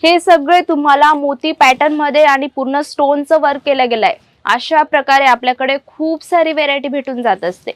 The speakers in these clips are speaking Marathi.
हे सगळे तुम्हाला मोती पॅटर्न मध्ये आणि पूर्ण स्टोनचं वर्क केलं गेलंय। अशा प्रकारे आपल्याकडे खूप सारी व्हेरायटी भेटून जात असते।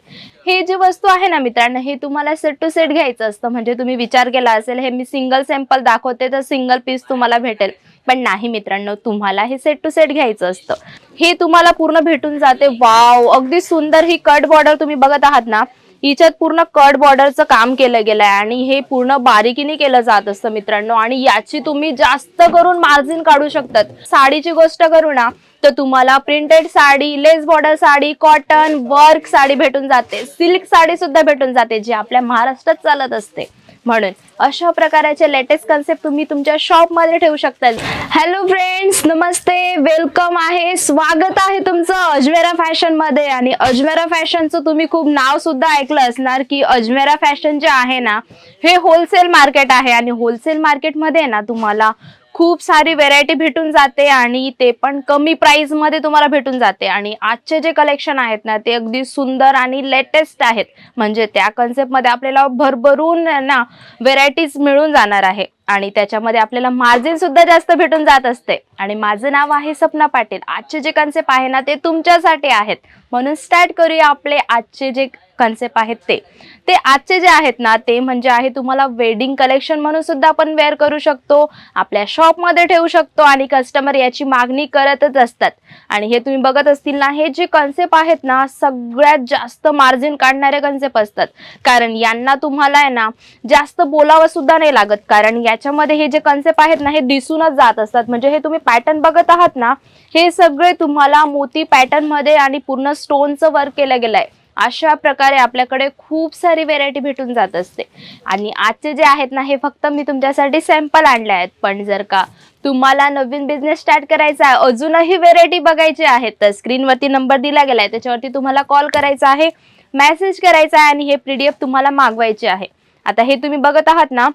हे जे वस्तू आहे ना मित्रांनो, हे तुम्हाला सेट टू सेट घ्यायचं असतं। म्हणजे तुम्ही विचार केला असेल हे मी सिंगल सॅम्पल दाखवते तर सिंगल पीस तुम्हाला भेटेल, पण नाही मित्रांनो, तुम्हाला हे सेट टू सेट घ्यायचं असतं। हे तुम्हाला पूर्ण भेटून जाते। वाव, अगदी सुंदर ही कट बॉर्डर तुम्ही बघत आहात ना, हिच्यात पूर्ण कट बॉर्डरचं काम केलं गेलंय आणि हे पूर्ण बारीकीने केलं जात असतं मित्रांनो। आणि याची तुम्ही जास्त करून मार्जिन काढू शकतात। साडीची गोष्ट करू ना तर तुम्हाला प्रिंटेड साडी, लेस border sari, cotton work sari भेटून जाते, सिल्क साडी सुद्धा भेटून जाते, जी आपल्या महाराष्ट्रात चालत असते। म्हणून अशा प्रकारचे लेटेस्ट कन्सेप्ट तुम्ही तुमच्या शॉप मध्ये ठेवू शकता। हॅलो फ्रेंड्स, नमस्ते, वेलकम आहे, स्वागत आहे तुमचं अजमेरा फॅशन मध्ये। आणि अजमेरा फॅशनचं तुम्ही खूप नाव सुद्धा ऐकलं असणार की अजमेरा फॅशन जे आहे ना, हे होलसेल मार्केट आहे आणि होलसेल मार्केट मध्ये ना तुम्हाला खूप सारी व्हेरायटी भेटून जाते आणि ते पण कमी प्राइस मध्ये तुम्हाला भेटून जाते। आणि आजचे जे कलेक्शन आहेत ना ते अगदी सुंदर आणि लेटेस्ट आहेत। म्हणजे त्या कन्सेप्ट मध्ये आपल्याला भरभरून ना व्हेरायटीज मिळून जाणार आहे आणि त्याच्यामध्ये आपल्याला मार्जिन सुद्धा जास्त भेटून जात असते। आणि माझं नाव आहे सपना पाटील। आजचे जे कन्सेप्ट आहे ना ते तुमच्यासाठी आहेत, म्हणून स्टार्ट करूया आपले आजचे जे कन्सेप्ट आहेत ते आजचे जे आहेत ना ते म्हणजे आहे तुम्हाला वेडिंग कलेक्शन म्हणून सुद्धा आपण वेअर करू शकतो, आपल्या शॉप मध्ये ठेवू शकतो आणि कस्टमर याची मागणी करतच असतात। आणि हे तुम्ही बघत असतील ना, हे जे कन्सेप्ट आहेत ना सगळ्यात जास्त मार्जिन काढणारे कन्सेप्ट असतात, कारण यांना तुम्हाला आहे ना जास्त बोलावं सुद्धा नाही लागत, कारण याच्यामध्ये हे जे कन्सेप्ट आहेत ना हे दिसूनच जात असतात। म्हणजे हे तुम्ही पॅटर्न बघत आहात ना, हे सगळे तुम्हाला मोती पॅटर्न मध्ये आणि पूर्ण स्टोनचं वर्क केलं गेलंय। अशा प्रकारे आपल्याकडे खूप सारी व्हेरायटी भेटून जात असते। आणि आजचे जे आहेत ना हे फक्त मी तुमच्यासाठी सॅम्पल आणले आहेत, पण जर का तुम्हाला नवीन बिझनेस स्टार्ट करायचा आहे, अजूनही व्हेरायटी बघायची आहे, तर स्क्रीनवरती नंबर दिला गेलाय, त्याच्यावरती तुम्हाला कॉल करायचा आहे, मेसेज करायचा आहे आणि हे पीडीएफ तुम्हाला मागवायचे आहे। आता हे तुम्ही बघत आहात ना,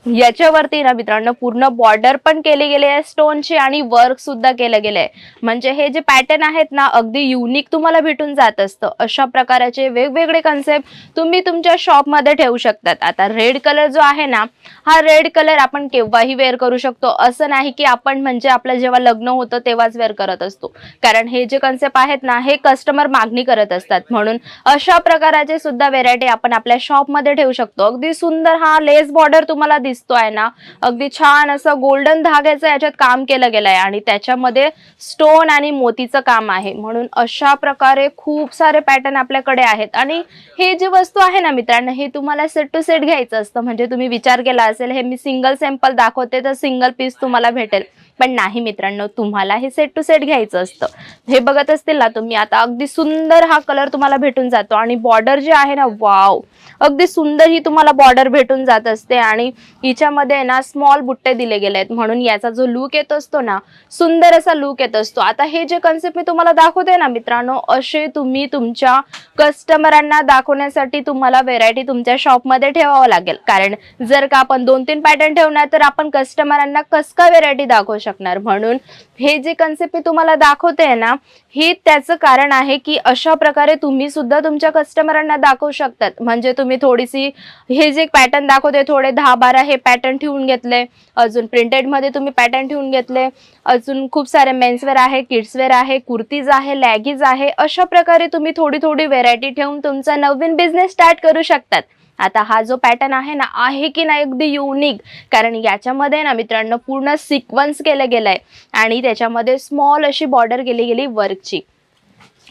याच्यावरती ना मित्रांनो पूर्ण बॉर्डर पण केली गेली आहे स्टोनची आणि वर्क सुद्धा केलं गेलंय। म्हणजे हे जे पॅटर्न आहेत ना अगदी युनिक तुम्हाला भेटून जात असतं। अशा प्रकारचे वेगवेगळे कन्सेप्ट तुम्ही तुमच्या शॉप मध्ये ठेवू शकतात। आता रेड कलर जो आहे ना, हा रेड कलर आपण केव्हाही वेअर करू शकतो, असं नाही की आपण म्हणजे आपलं जेव्हा लग्न होतं तेव्हाच वेअर करत असतो, कारण हे जे कन्सेप्ट आहेत ना हे कस्टमर मागणी करत असतात। म्हणून अशा प्रकारचे सुद्धा व्हेरायटी आपण आपल्या शॉप मध्ये ठेवू शकतो। अगदी सुंदर हा लेस बॉर्डर तुम्हाला दिसतोय ना, अगदी छान असं गोल्डन धाग्याचं याच्यात काम केलं गेलंय आणि त्याच्यामध्ये स्टोन आणि मोतीचं काम आहे। म्हणून अशा प्रकारे खूप सारे पॅटर्न आपल्याकडे आहेत। आणि हे जे वस्तू आहे ना मित्रांनो, हे तुम्हाला सेट टू सेट घ्यायचं असतं। म्हणजे तुम्ही विचार केला असेल हे मी सिंगल सॅम्पल दाखवते तर सिंगल पीस तुम्हाला भेटेल, पण नाही मित्रांनो, तुम्हाला हे सेट टू सेट घ्यायचं असतं। हे बघत असतील ना तुम्ही, आता अगदी सुंदर हा कलर तुम्हाला भेटून जातो आणि बॉर्डर जे आहे ना, वाव, अगदी सुंदर ही तुम्हाला बॉर्डर भेटून जात असते आणि हिच्यामध्ये ना स्मॉल बुट्टे दिले गेले आहेत, म्हणून याचा जो लुक येत असतो ना, सुंदर असा लुक येत असतो। आता हे जे कन्सेप्ट मी तुम्हाला दाखवते ना मित्रांनो, असे तुम्ही तुमच्या कस्टमरांना दाखवण्यासाठी तुम्हाला व्हेरायटी तुमच्या शॉप मध्ये ठेवावं लागेल, कारण जर का आपण 2-3 पॅटर्न ठेवणार तर आपण कस्टमरांना कस का व्हेरायटी दाखवू शकणार। म्हणून हे जे कन्सेप्ट मी तुम्हाला दाखवते ना, हे त्याचं कारण आहे की अशा प्रकारे तुम्ही सुद्धा तुमच्या कस्टमरांना दाखवू शकतात। म्हणजे तुम्ही थोडीशी हे जे पॅटर्न दाखवते थोडे 10-12 हे पॅटर्न ठेवून घेतले, अजून प्रिंटेड मध्ये तुम्ही पॅटर्न ठेवून घेतले, अजून खूप सारे मेन्सवेअर आहे, किड्सवेअर आहे, कुर्तीज आहे, लॅगीज आहे। अशा प्रकारे तुम्ही थोडी थोडी व्हेरायटी ठेवून तुमचा नवीन बिझनेस स्टार्ट करू शकतात। आता हा जो पॅटर्न आहे ना, आहे की नाही अगदी युनिक, कारण याच्यामध्ये ना मित्रांनो पूर्ण सिक्वेन्स केलं गेलंय आणि त्याच्यामध्ये स्मॉल अशी बॉर्डर केली गेली वर्कची।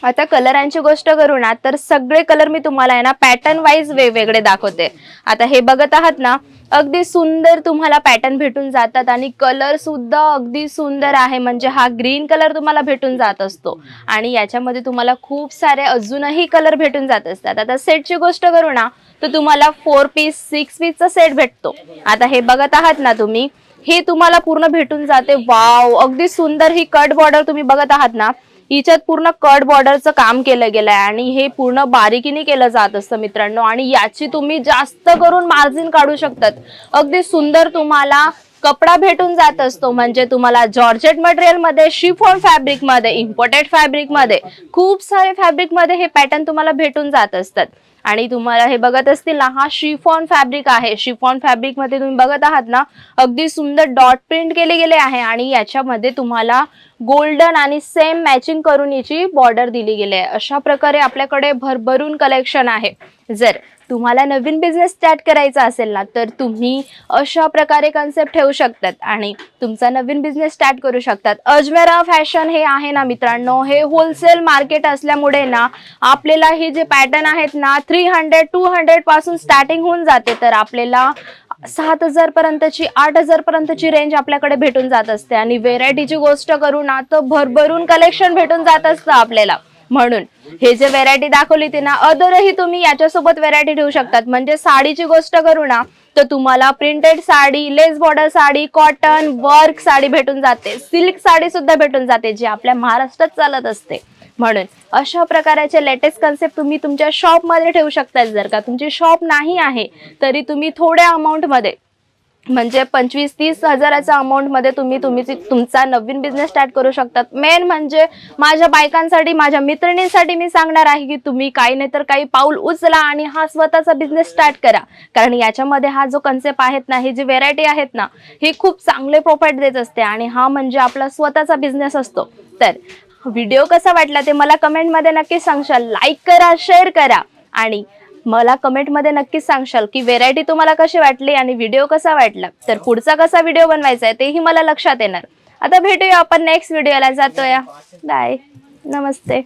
आता कलरांची गोष्ट करू ना तर सगळे कलर मी तुम्हाला आहे ना पॅटर्न वाईज वेगवेगळे दाखवते। आता हे बघत आहात ना, अगदी सुंदर तुम्हाला पॅटर्न भेटून जातात आणि कलर सुद्धा अगदी सुंदर आहे। म्हणजे हा ग्रीन कलर तुम्हाला भेटून जात असतो आणि याच्यामध्ये तुम्हाला खूप सारे अजूनही कलर भेटून जात असतात। आता सेटची गोष्ट करू ना तर तुम्हाला 4 पीस 6 पीसचा सेट भेटतो। आता हे बघत आहात ना तुम्ही, हे तुम्हाला पूर्ण भेटून जाते। वाव, अगदी सुंदर ही कट बॉर्डर तुम्ही बघत आहात ना, हिच्यात पूर्ण कट बॉर्डरचं काम केलं गेलंय आणि हे पूर्ण बारीकीने केलं जात असतं मित्रांनो। आणि याची तुम्ही जास्त करून मार्जिन काढू शकतात। अगदी सुंदर तुम्हाला कपडा भेटून जात असतो। म्हणजे तुम्हाला जॉर्जेट मटेरियल मध्ये, शिफॉन फॅब्रिक मध्ये, इम्पोर्टेड फॅब्रिक मध्ये, खूप सारे फॅब्रिक मध्ये हे पॅटर्न तुम्हाला भेटून जात असतात। आणि तुम्हाला हे बघत असतील ना, हा शिफॉन फॅब्रिक आहे. शिफॉन फॅब्रिक मध्ये तुम्ही बघत आहात ना, अगदी सुंदर डॉट प्रिंट केले गेले आहे आणि याच्यामध्ये तुम्हाला गोल्डन आणि सेम मॅचिंग करून याची बॉर्डर दिली गेली आहे. अशा प्रकारे आपल्याकडे भरभरून कलेक्शन आहे. जर तुम्हाला नवीन बिझनेस स्टार्ट करायचा असेल ना, तर तुम्ही अशा प्रकारे कन्सेप्ट ठेवू शकतात आणि तुमचा नवीन बिझनेस स्टार्ट करू शकतात. अजमेरा फॅशन हे आहे ना मित्रांनो, हे होलसेल मार्केट असल्यामुळे ना आपल्याला हे जे पॅटर्न आहेत ना 300-200 पासून स्टार्टिंग होऊन जाते, तर आपल्याला 7,000 पर्यंतची 8,000 पर्यंतची रेंज आपल्याकडे भेटून जात असते. आणि व्हेरायटीची गोष्ट करू ना, तर भरभरून कलेक्शन भेटून जात असतं आपल्याला. म्हणून हे जे व्हेरायटी दाखवली ती ना, अदरही तुम्ही याच्यासोबत व्हेरायटी ठेवू शकतात. म्हणजे साडीची गोष्ट करू ना, तर तुम्हाला प्रिंटेड साडी, लेस border sari, cotton work sari भेटून जाते, सिल्क साडी सुद्धा भेटून जाते, जी आपल्या महाराष्ट्रात चालत असते. म्हणून अशा प्रकारचे लेटेस्ट कन्सेप्ट तुम्ही तुमच्या शॉप मध्ये ठेवू शकता. जर का तुमची शॉप नाही आहे, तरी तुम्ही थोड्या अमाऊंट मध्ये, म्हणजे 25-30 हजाराच्या अमाऊंट मध्ये तुम्ही तुमचा नवीन बिझनेस स्टार्ट करू शकतात. मेन म्हणजे माझ्या बायकांसाठी, माझ्या मैत्रिणींसाठी मी सांगणार आहे की तुम्ही काही नाही तर काही पाऊल उचला आणि हा स्वतःचा बिझनेस स्टार्ट करा. कारण याच्यामध्ये हा जो कन्सेप्ट आहेत ना, ही जी व्हेरायटी आहेत ना, ही खूप चांगले प्रॉफिट देत असते आणि हा म्हणजे आपला स्वतःचा बिझनेस असतो. तर व्हिडिओ कसा वाटला ते मला कमेंट मध्ये नक्की सांगशाल. लाईक करा, शेअर करा आणि मला कमेंट मध्ये नक्कीच सांगशाल की व्हेरायटी तुम्हाला कशी वाटली आणि व्हिडिओ कसा वाटला. तर पुढचा कसा व्हिडिओ बनवायचा आहे तेही मला लक्षात येणार. आता भेटूया आपण नेक्स्ट व्हिडिओला. जातोया, बाय, नमस्ते.